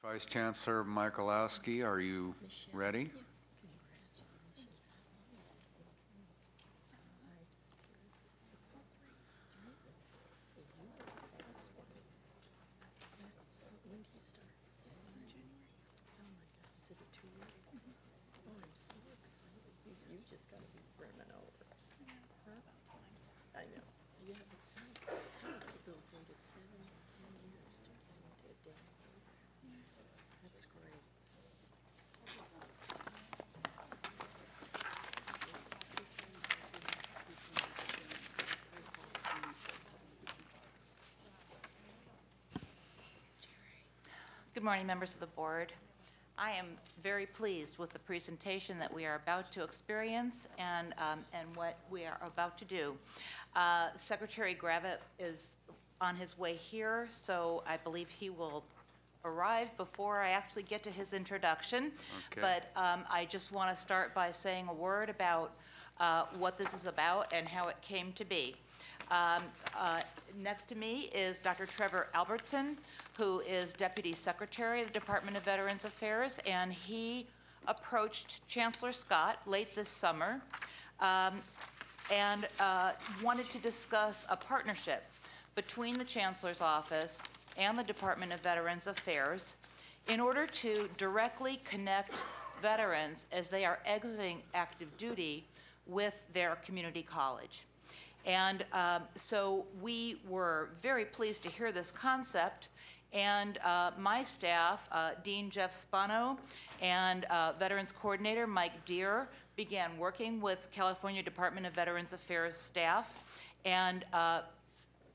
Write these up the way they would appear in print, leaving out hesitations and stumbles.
Vice Chancellor Michalowski, are you ready? Good morning, members of the board. I am very pleased with the presentation that we are about to experience and what we are about to do. Secretary Gravitt is on his way here, so I believe he will arrive before I actually get to his introduction. Okay. But I just want to start by saying a word about what this is about and how it came to be. Next to me is Dr. Trevor Albertson, who is Deputy Secretary of the Department of Veterans Affairs, and he approached Chancellor Scott late this summer and wanted to discuss a partnership between the Chancellor's Office and the Department of Veterans Affairs in order to directly connect veterans as they are exiting active duty with their community college. And so we were very pleased to hear this concept, and my staff, Dean Jeff Spano and Veterans Coordinator Mike Deere, began working with California Department of Veterans Affairs staff and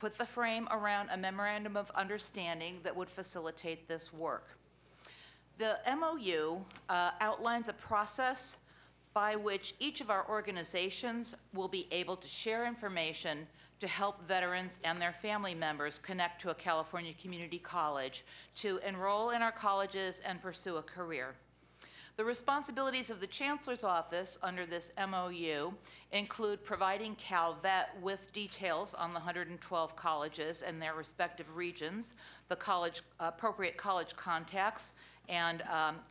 put the frame around a Memorandum of Understanding that would facilitate this work. The MOU outlines a process by which each of our organizations will be able to share information to help veterans and their family members connect to a California community college, to enroll in our colleges and pursue a career. The responsibilities of the Chancellor's Office under this MOU include providing CalVet with details on the 112 colleges and their respective regions, the appropriate college contacts, and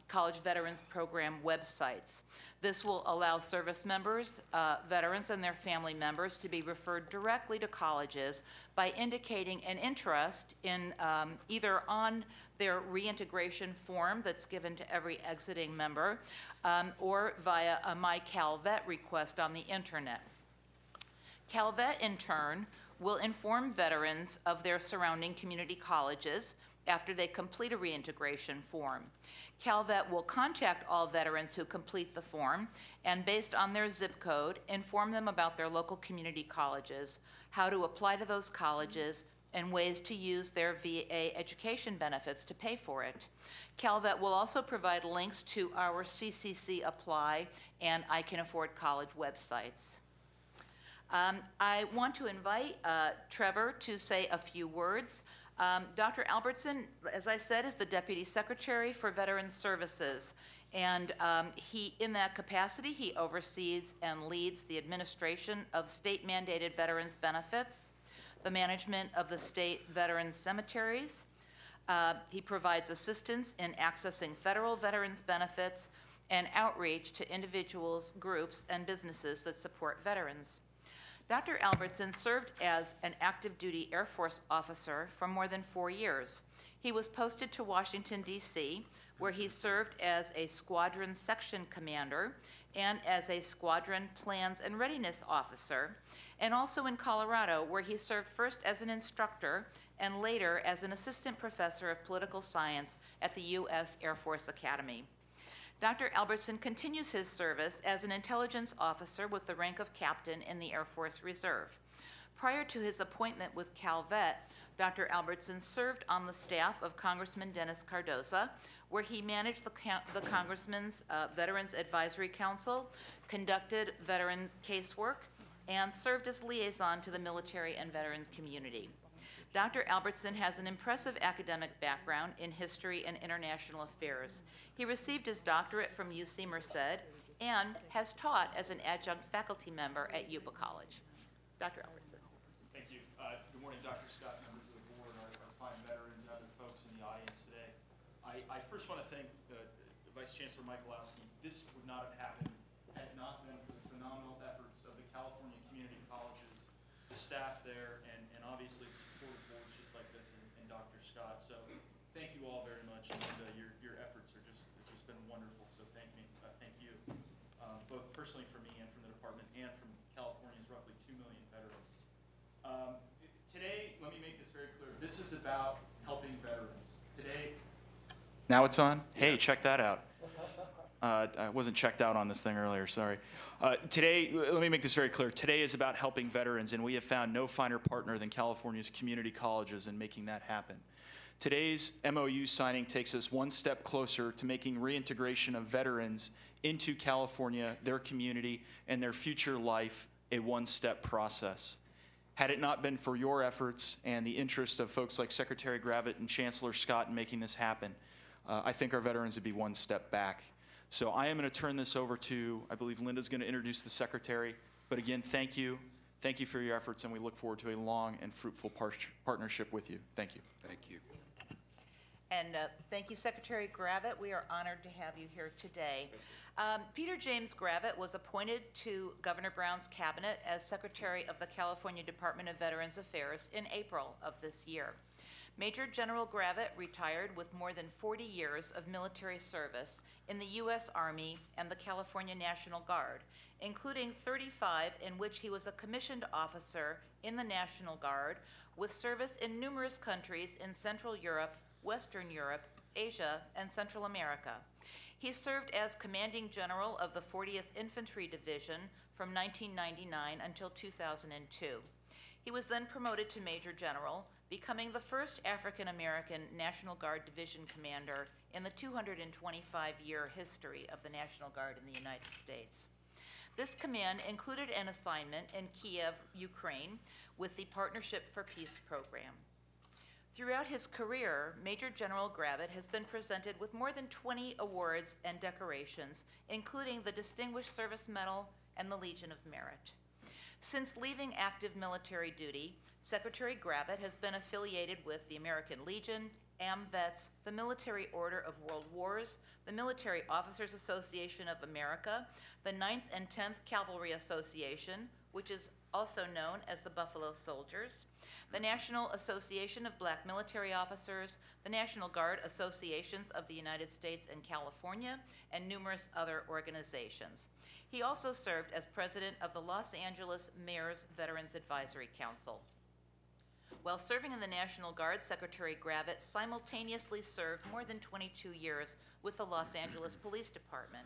College Veterans Program websites. This will allow service members, veterans, and their family members to be referred directly to colleges by indicating an interest in either on their reintegration form that's given to every exiting member or via a My CalVet request on the internet. CalVet, in turn, will inform veterans of their surrounding community colleges after they complete a reintegration form. CalVet will contact all veterans who complete the form and, based on their zip code, inform them about their local community colleges, how to apply to those colleges, and ways to use their VA education benefits to pay for it. CalVet will also provide links to our CCC Apply and I Can Afford College websites. I want to invite Trevor to say a few words. Dr. Albertson, as I said, is the Deputy Secretary for Veterans Services, and in that capacity, he oversees and leads the administration of state-mandated veterans benefits, the management of the state veterans cemeteries. He provides assistance in accessing federal veterans benefits and outreach to individuals, groups, and businesses that support veterans. Dr. Albertson served as an active duty Air Force officer for more than 4 years. He was posted to Washington, D.C., where he served as a squadron section commander and as a squadron plans and readiness officer, and also in Colorado, where he served first as an instructor and later as an assistant professor of political science at the U.S. Air Force Academy. Dr. Albertson continues his service as an intelligence officer with the rank of captain in the Air Force Reserve. Prior to his appointment with CalVet, Dr. Albertson served on the staff of Congressman Dennis Cardoza, where he managed the Congressman's Veterans Advisory Council, conducted veteran casework, and served as liaison to the military and veterans community. Dr. Albertson has an impressive academic background in history and international affairs. He received his doctorate from UC Merced and has taught as an adjunct faculty member at Yuba College. Dr. Albertson. Thank you. Good morning, Dr. Scott, members of the board, our fine veterans, and other folks in the audience today. I I first want to thank Vice Chancellor Michalowski. This would not have happened had it not been for the phenomenal efforts of the California community colleges, the staff there, and obviously the support of boards just like this and Dr. Scott. So thank you all very much, and your efforts are just been wonderful. So thank you, both personally from me and from the department and from California's roughly 2 million veterans. Today, let me make this very clear. This is about helping veterans. Today. Now it's on? Hey, check that out. I wasn't checked out on this thing earlier, sorry. Today, let me make this very clear. Today is about helping veterans, and we have found no finer partner than California's community colleges in making that happen. Today's MOU signing takes us one step closer to making reintegration of veterans into California, their community, and their future life a one-step process. Had it not been for your efforts and the interest of folks like Secretary Gravitt and Chancellor Scott in making this happen, I think our veterans would be one step back. So I am going to turn this over to, I believe Linda's going to introduce the Secretary. But again, thank you. Thank you for your efforts, and we look forward to a long and fruitful partnership with you. Thank you. Thank you. And thank you, Secretary Gravitt. We are honored to have you here today. Peter James Gravitt was appointed to Governor Brown's cabinet as Secretary of the California Department of Veterans Affairs in April of this year. Major General Gravitt retired with more than 40 years of military service in the U.S. Army and the California National Guard, including 35 in which he was a commissioned officer in the National Guard with service in numerous countries in Central Europe, Western Europe, Asia, and Central America. He served as Commanding General of the 40th Infantry Division from 1999 until 2002. He was then promoted to Major General, becoming the first African-American National Guard Division commander in the 225-year history of the National Guard in the United States. This command included an assignment in Kiev, Ukraine, with the Partnership for Peace program. Throughout his career, Major General Gravitt has been presented with more than 20 awards and decorations, including the Distinguished Service Medal and the Legion of Merit. Since leaving active military duty, Secretary Gravitt has been affiliated with the American Legion, AMVETS, the Military Order of World Wars, the Military Officers Association of America, the 9th and 10th Cavalry Association, which is also known as the Buffalo Soldiers, the National Association of Black Military Officers, the National Guard Associations of the United States and California, and numerous other organizations. He also served as president of the Los Angeles Mayor's Veterans Advisory Council. While serving in the National Guard, Secretary Gravitt simultaneously served more than 22 years with the Los Angeles Police Department.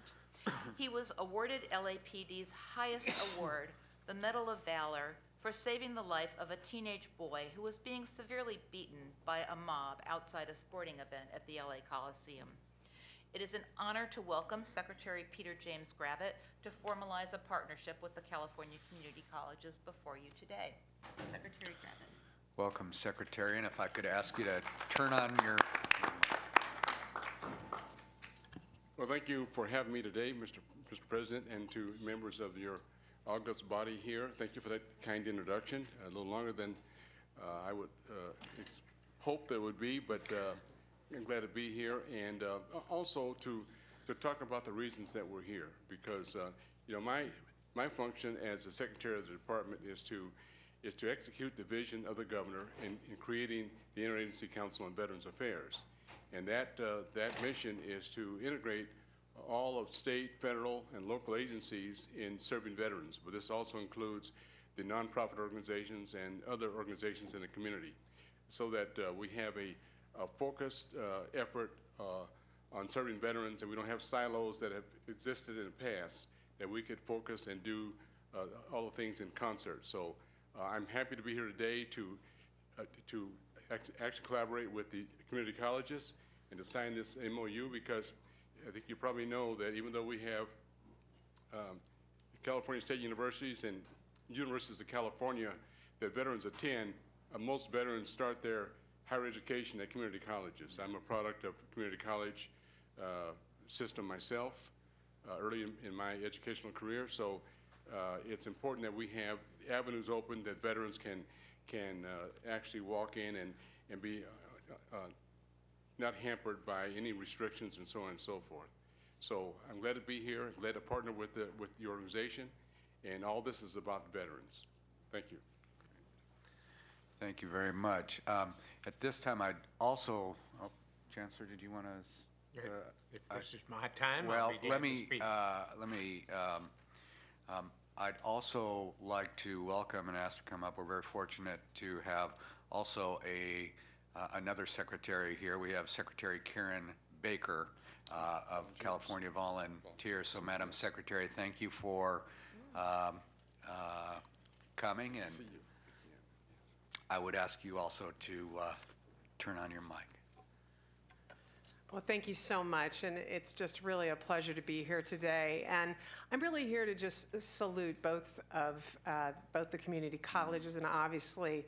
He was awarded LAPD's highest award, the Medal of Valor, for saving the life of a teenage boy who was being severely beaten by a mob outside a sporting event at the LA Coliseum. It is an honor to welcome Secretary Peter James Gravitt to formalize a partnership with the California Community Colleges before you today. Secretary Gravitt. Welcome, Secretary, and if I could ask you to turn on your... Well, thank you for having me today, Mr. President, and to members of your august body here. Thank you for that kind introduction. A little longer than I would hope there would be, but I'm glad to be here, and also to talk about the reasons that we're here, because you know, my function as the Secretary of the Department is to execute the vision of the governor in creating the Interagency Council on Veterans Affairs, and that mission is to integrate all of state, federal, and local agencies in serving veterans, but this also includes the nonprofit organizations and other organizations in the community, so that we have a focused effort on serving veterans, and we don't have silos that have existed in the past, that we could focus and do all the things in concert. So I'm happy to be here today to actually collaborate with the community colleges and to sign this MOU, because I think you probably know that even though we have California State Universities and universities of California that veterans attend, most veterans start their higher education at community colleges. I'm a product of community college system myself early in my educational career, so it's important that we have avenues open that veterans can actually walk in and be not hampered by any restrictions and so on and so forth. So I'm glad to be here, I'm glad to partner with the organization, and all this is about veterans. Thank you. Thank you very much. At this time, I'd also, Chancellor, did you want to? If this is my time, Well, I'll be glad to speak. I'd also like to welcome and ask to come up. We're very fortunate to have also another secretary here. We have Secretary Kathryn Baker of California Volunteers. So, Madam Secretary, thank you for coming, and I would ask you also to turn on your mic. Well, thank you so much, and it's just really a pleasure to be here today. And I'm really here to just salute both the community colleges and obviously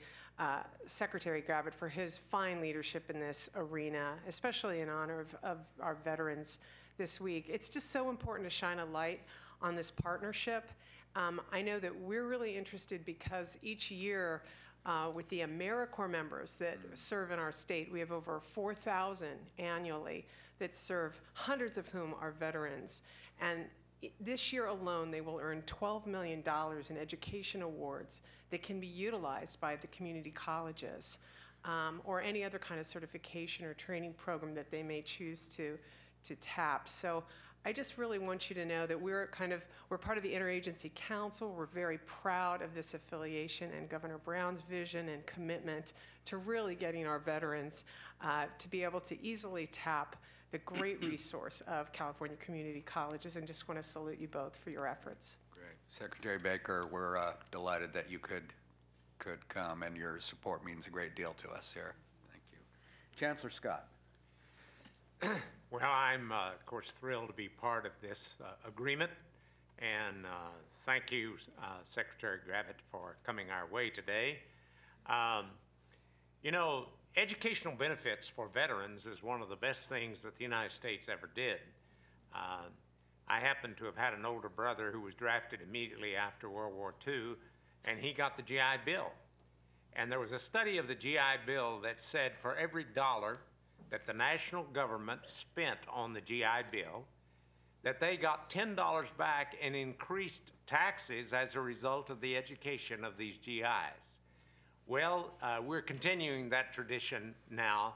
Secretary Gravitt for his fine leadership in this arena, especially in honor of our veterans this week. It's just so important to shine a light on this partnership. I know that we're really interested because each year with the AmeriCorps members that serve in our state, we have over 4,000 annually that serve, hundreds of whom are veterans. And this year alone, they will earn $12 million in education awards that can be utilized by the community colleges or any other kind of certification or training program that they may choose to tap. So I just really want you to know that we're part of the Interagency Council. We're very proud of this affiliation and Governor Brown's vision and commitment to really getting our veterans to be able to easily tap the great resource of California community colleges, and just want to salute you both for your efforts. Great. Secretary Baker, we're delighted that you could come, and your support means a great deal to us here. Thank you. Chancellor Scott. Well, I'm, of course, thrilled to be part of this agreement, and thank you, Secretary Gravitt, for coming our way today. You know, educational benefits for veterans is one of the best things that the United States ever did. I happen to have had an older brother who was drafted immediately after World War II, and he got the GI Bill. And there was a study of the GI Bill that said for every dollar that the national government spent on the GI Bill, that they got $10 back in increased taxes as a result of the education of these GIs. Well, we're continuing that tradition now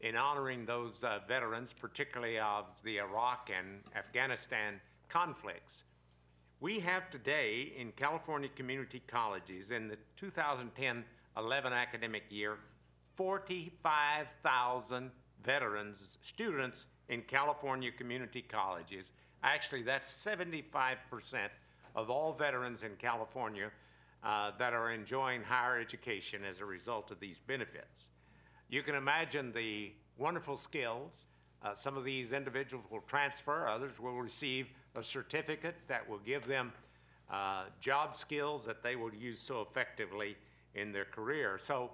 in honoring those veterans, particularly of the Iraq and Afghanistan conflicts. We have today in California community colleges in the 2010-11 academic year, 45,000 veterans, students in California community colleges. Actually, that's 75% of all veterans in California that are enjoying higher education as a result of these benefits. You can imagine the wonderful skills. Some of these individuals will transfer, others will receive a certificate that will give them job skills that they will use so effectively in their career. So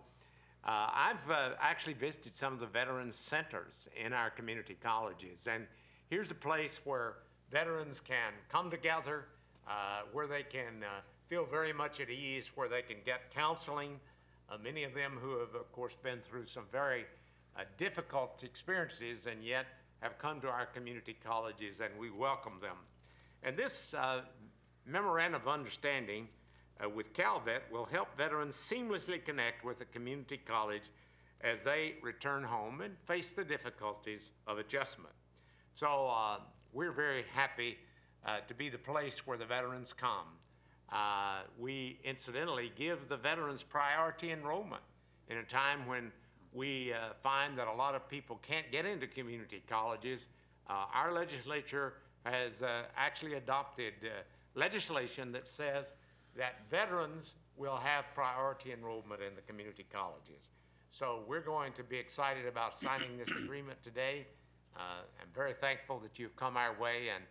I've actually visited some of the veterans centers in our community colleges, and here's a place where veterans can come together, where they can feel very much at ease, where they can get counseling. Many of them who have, of course, been through some very difficult experiences and yet have come to our community colleges, and we welcome them. And this Memorandum of Understanding with CalVet will help veterans seamlessly connect with a community college as they return home and face the difficulties of adjustment. So we're very happy to be the place where the veterans come. We incidentally give the veterans priority enrollment in a time when we find that a lot of people can't get into community colleges. Our legislature has actually adopted legislation that says that veterans will have priority enrollment in the community colleges. So we're going to be excited about signing this agreement today. I'm very thankful that you've come our way, and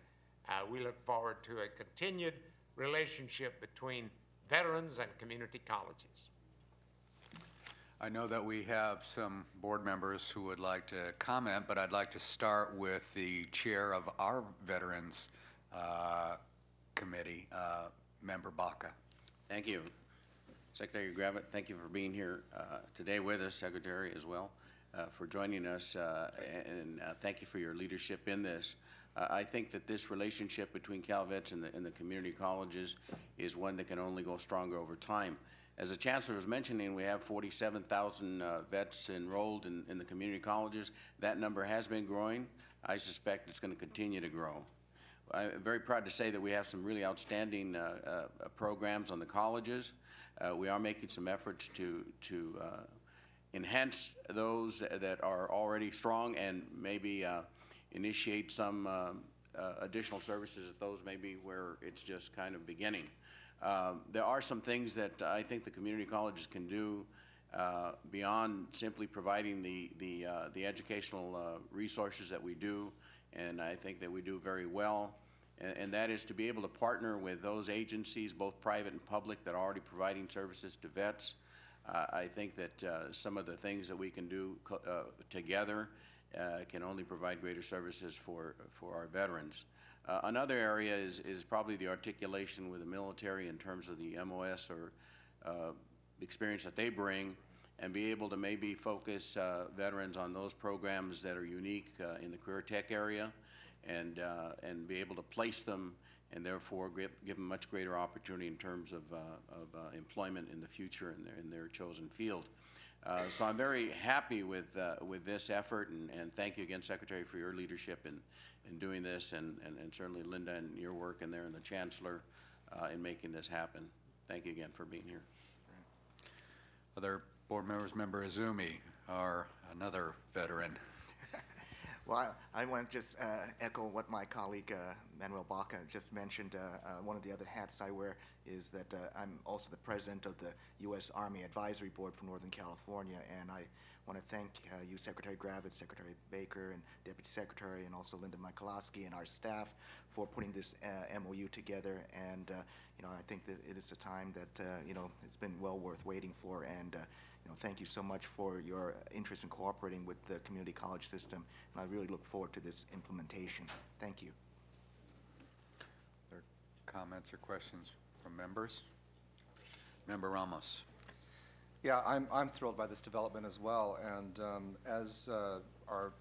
we look forward to a continued relationship between veterans and community colleges. I know that we have some board members who would like to comment, but I'd like to start with the chair of our Veterans Committee, Member Baca. Thank you. Secretary Gravitt, thank you for being here today with us, Secretary, as well. for joining us, and thank you for your leadership in this. I think that this relationship between CalVets and the community colleges is one that can only go stronger over time. As the Chancellor was mentioning, we have 47,000 vets enrolled in the community colleges. That number has been growing. I suspect it's going to continue to grow. I'm very proud to say that we have some really outstanding programs on the colleges. We are making some efforts to enhance those that are already strong and maybe initiate some additional services at those maybe where it's just kind of beginning. There are some things that I think the community colleges can do beyond simply providing the educational resources that we do, and I think that we do very well, and that is to be able to partner with those agencies, both private and public, that are already providing services to vets. I think that some of the things that we can do together can only provide greater services for our veterans. Another area is probably the articulation with the military in terms of the MOS or experience that they bring, and be able to maybe focus veterans on those programs that are unique in the career tech area, and be able to place them and therefore give them much greater opportunity in terms of employment in the future in their chosen field. So I'm very happy with this effort, and thank you again, Secretary, for your leadership in doing this, and certainly Linda and your work in there, and the Chancellor in making this happen. Thank you again for being here. Other board members, Member Izumi, another veteran. Well, I want to just echo what my colleague Manuel Baca just mentioned. One of the other hats I wear is that I'm also the president of the U.S. Army Advisory Board for Northern California, and I want to thank you, Secretary Gravitz, Secretary Baker, and Deputy Secretary, and also Linda Michalowski and our staff for putting this MOU together. And I think that it is a time that it's been well worth waiting for. And thank you so much for your interest in cooperating with the community college system, and I really look forward to this implementation. Thank you. Are there comments or questions from members? Member Ramos. Yeah, I'm thrilled by this development as well, and as our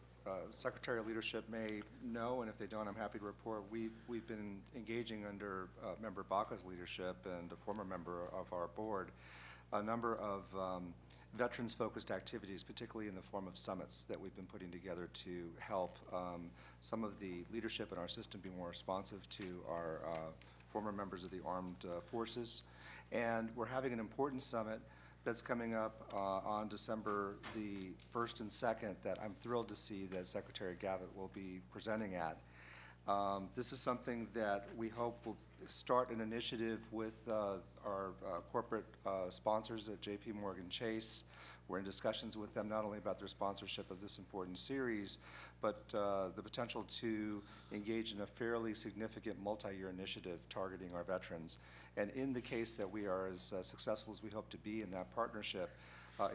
Secretary of Leadership may know, and if they don't, I'm happy to report, we've been engaging under Member Baca's leadership and a former member of our board, a number of veterans-focused activities, particularly in the form of summits that we've been putting together to help some of the leadership in our system be more responsive to our former members of the armed forces. And we're having an important summit that's coming up on December the 1st and 2nd that I'm thrilled to see that Secretary Gavitt will be presenting at. This is something that we hope will start an initiative with our corporate sponsors at J.P. Morgan Chase. We're in discussions with them not only about their sponsorship of this important series, but the potential to engage in a fairly significant multi-year initiative targeting our veterans. And in the case that we are as successful as we hope to be in that partnership,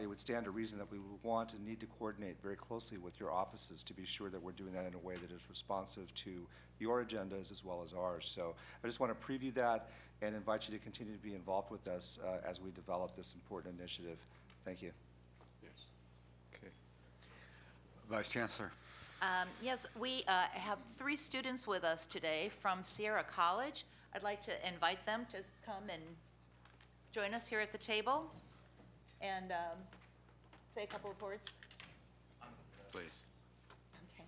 it would stand to reason that we would want and need to coordinate very closely with your offices to be sure that we're doing that in a way that is responsive to your agendas as well as ours. So I just want to preview that and invite you to continue to be involved with us as we develop this important initiative. Thank you. Yes. Okay. Vice Chancellor. Yes, we have 3 students with us today from Sierra College. I'd like to invite them to come and join us here at the table and say a couple of words. Please. Okay.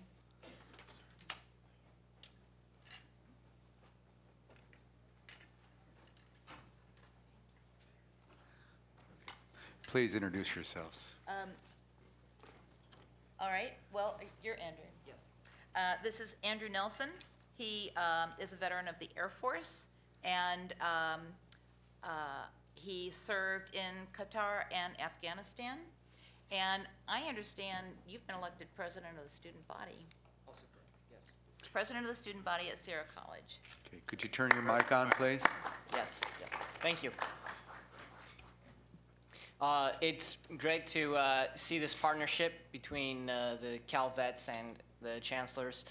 Please introduce yourselves. All right, well, you're Andrew. Yes. This is Andrew Nelson. He is a veteran of the Air Force, and he served in Qatar and Afghanistan. And I understand you've been elected president of the student body. Also correct, yes. President of the student body at Sierra College. Okay. Could you turn your mic on, please? Yes, thank you. It's great to see this partnership between the Cal Vets and the chancellors,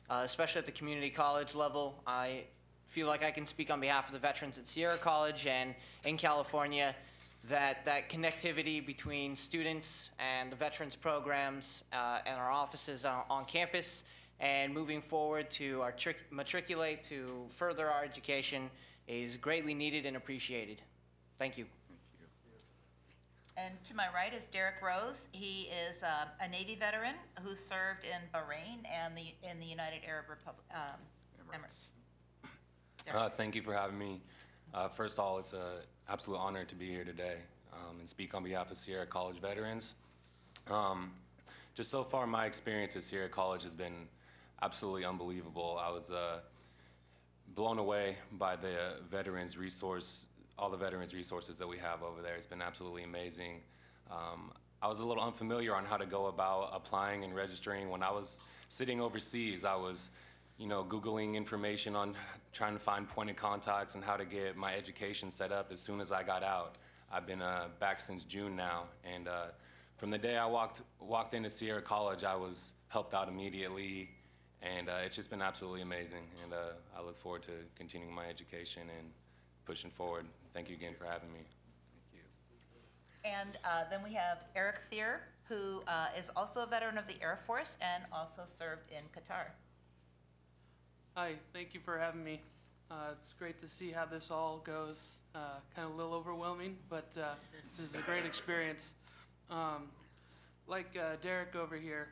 especially at the community college level. I feel like I can speak on behalf of the veterans at Sierra College and in California. that connectivity between students and the veterans programs and our offices on campus, and moving forward to matriculate to further our education is greatly needed and appreciated. Thank you. And to my right is Derek Rose. He is a Navy veteran who served in Bahrain and in the United Arab Emirates. Thank you for having me. First of all, it's an absolute honor to be here today and speak on behalf of Sierra College veterans. Just so far, my experiences here at college has been absolutely unbelievable. I was blown away by the veterans resource, all the veterans resources that we have over there. It's been absolutely amazing. I was a little unfamiliar on how to go about applying and registering. When I was sitting overseas, I was, Googling information on trying to find point of contacts and how to get my education set up as soon as I got out. I've been back since June now, and from the day I walked into Sierra College, I was helped out immediately, and it's just been absolutely amazing, and I look forward to continuing my education and pushing forward. Thank you again for having me. And then we have Eric Thier, who is also a veteran of the Air Force and also served in Qatar. Hi, thank you for having me. It's great to see how this all goes. Kind of a little overwhelming, but this is a great experience. Like Derek over here,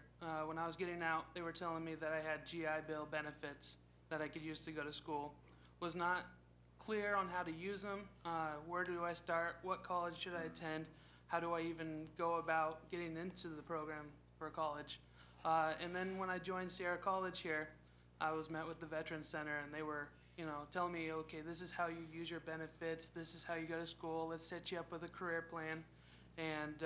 when I was getting out, they were telling me that I had GI Bill benefits that I could use to go to school. Was not clear on how to use them. Where do I start? What college should I attend? How do I even go about getting into the program for college? And then when I joined Sierra College here, I was met with the Veterans Center, and they were, telling me, okay, this is how you use your benefits. This is how you go to school. Let's set you up with a career plan, and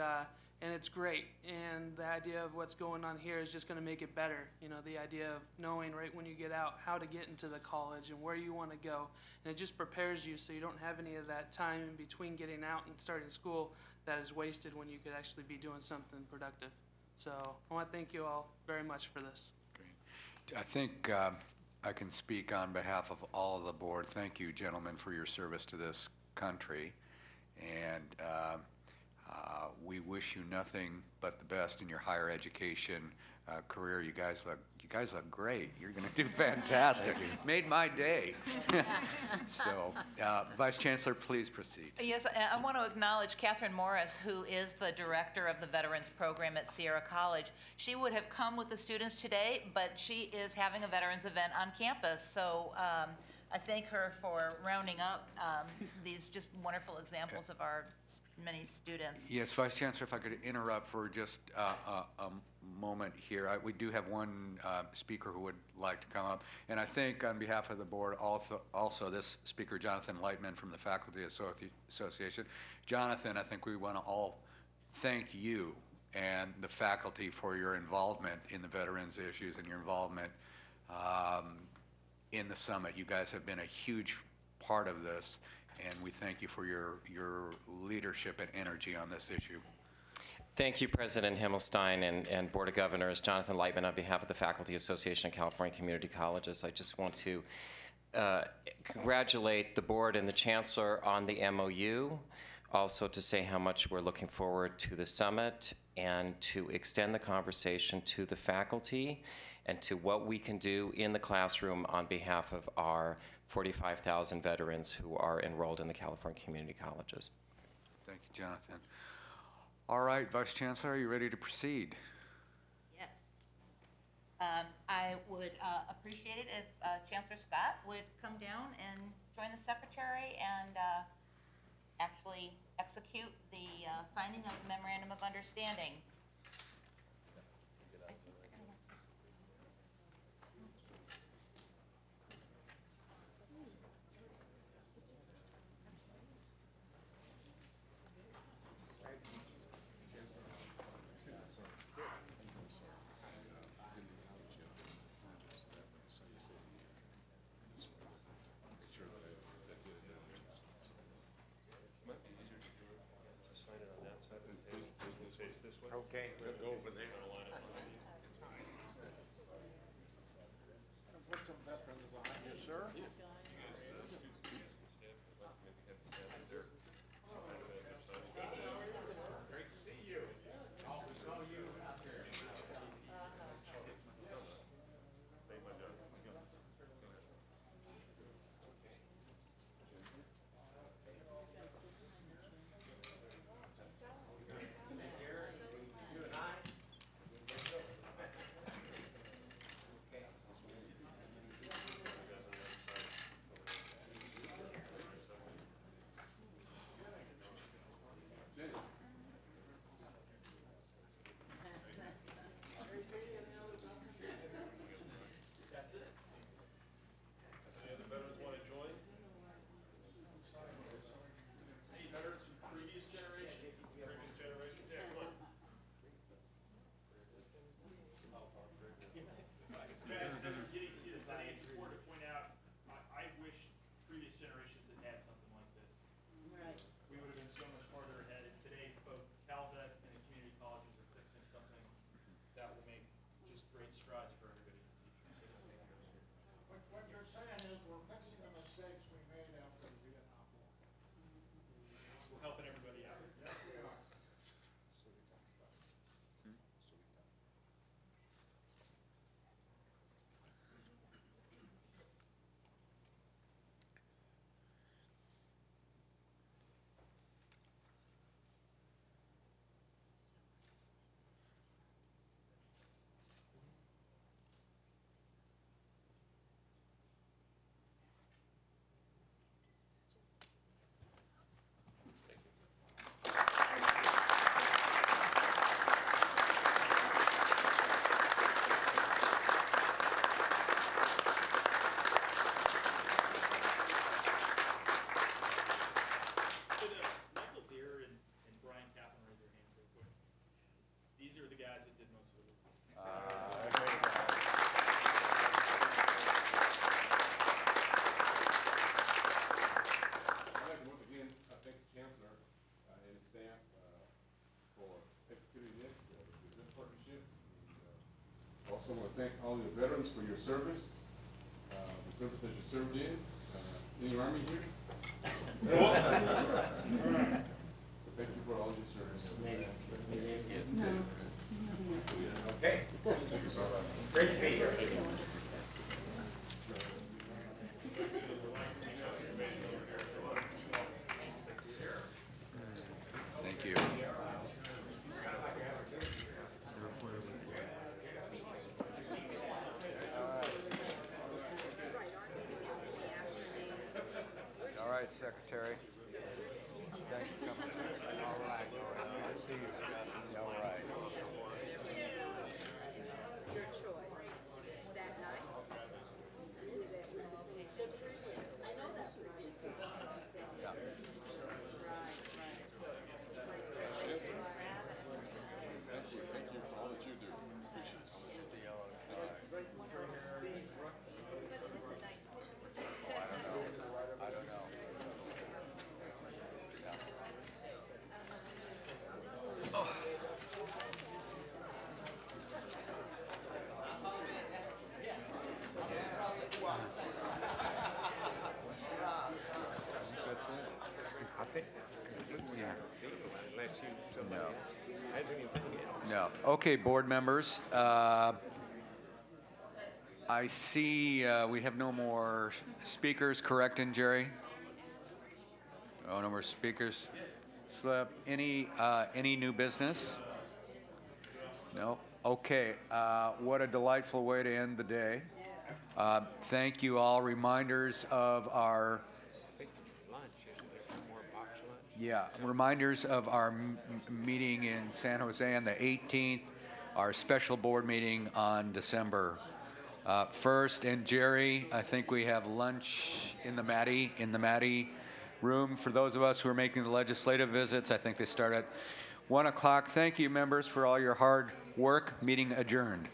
it's great. And the idea of what's going on here is just going to make it better. The idea of knowing right when you get out how to get into the college and where you want to go, and it just prepares you so you don't have any of that time in between getting out and starting school that is wasted when you could actually be doing something productive. So I want to thank you all very much for this. I think I can speak on behalf of all of the board. Thank you, gentlemen, for your service to this country. And we wish you nothing but the best in your higher education career. You guys look great. You're going to do fantastic. Made my day. So, Vice Chancellor, please proceed. Yes, I want to acknowledge Kathryn Morris, who is the director of the Veterans Program at Sierra College. She would have come with the students today, but she is having a veterans event on campus. So I thank her for rounding up these just wonderful examples of our many students. Yes, Vice Chancellor, if I could interrupt for just a moment here. We do have one speaker who would like to come up. And I think on behalf of the board, also this speaker, Jonathan Lightman from the Faculty Association. Jonathan, I think we want to all thank you and the faculty for your involvement in the veterans issues and your involvement in the summit. You guys have been a huge part of this, and we thank you for your leadership and energy on this issue. Thank you, President Himmelstein and Board of Governors. Jonathan Lightman on behalf of the Faculty Association of California Community Colleges. I just want to congratulate the board and the chancellor on the MOU, also to say how much we're looking forward to the summit, and to extend the conversation to the faculty and to what we can do in the classroom on behalf of our 45,000 veterans who are enrolled in the California Community Colleges. Thank you, Jonathan. All right, Vice Chancellor, are you ready to proceed? Yes. I would appreciate it if Chancellor Scott would come down and join the Secretary and actually execute the signing of the Memorandum of Understanding. Okay, we'll go over there. Put some veterans behind you, sir. mistakes we made after the Vietnam War. We're helping everybody out. Yes, we are. Could Michael Deere and Brian Kaplan raise their hands real quick? These are the guys that did most of the work. I'd like to once again thank the Chancellor and his staff for executing this, a good partnership. And, also want to thank all your veterans for your service, the service that you served in the Army here. Thank you for all your service. Okay. Great to be here. Thank you. All right, Secretary. Thanks for coming. All right. Good to see you. All right. Your choice that night. Yeah. Thank you for all that you do. Appreciate it. But it is a nice city. I don't know. I think, Yeah. unless you, somebody No. else has anything else. No. Okay, board members. I see we have no more speakers, correct, and Jerry? Oh, no more speakers. Slip. Any new business? No? Okay. What a delightful way to end the day. Thank you all. Reminders of our Lunch, isn't there some more box lunch? Yeah, reminders of our meeting in San Jose on the 18th, our special board meeting on December 1st. And Jerry, I think we have lunch in the Maddie room. For those of us who are making the legislative visits, I think they start at 1 o'clock. Thank you, members, for all your hard work. Meeting adjourned.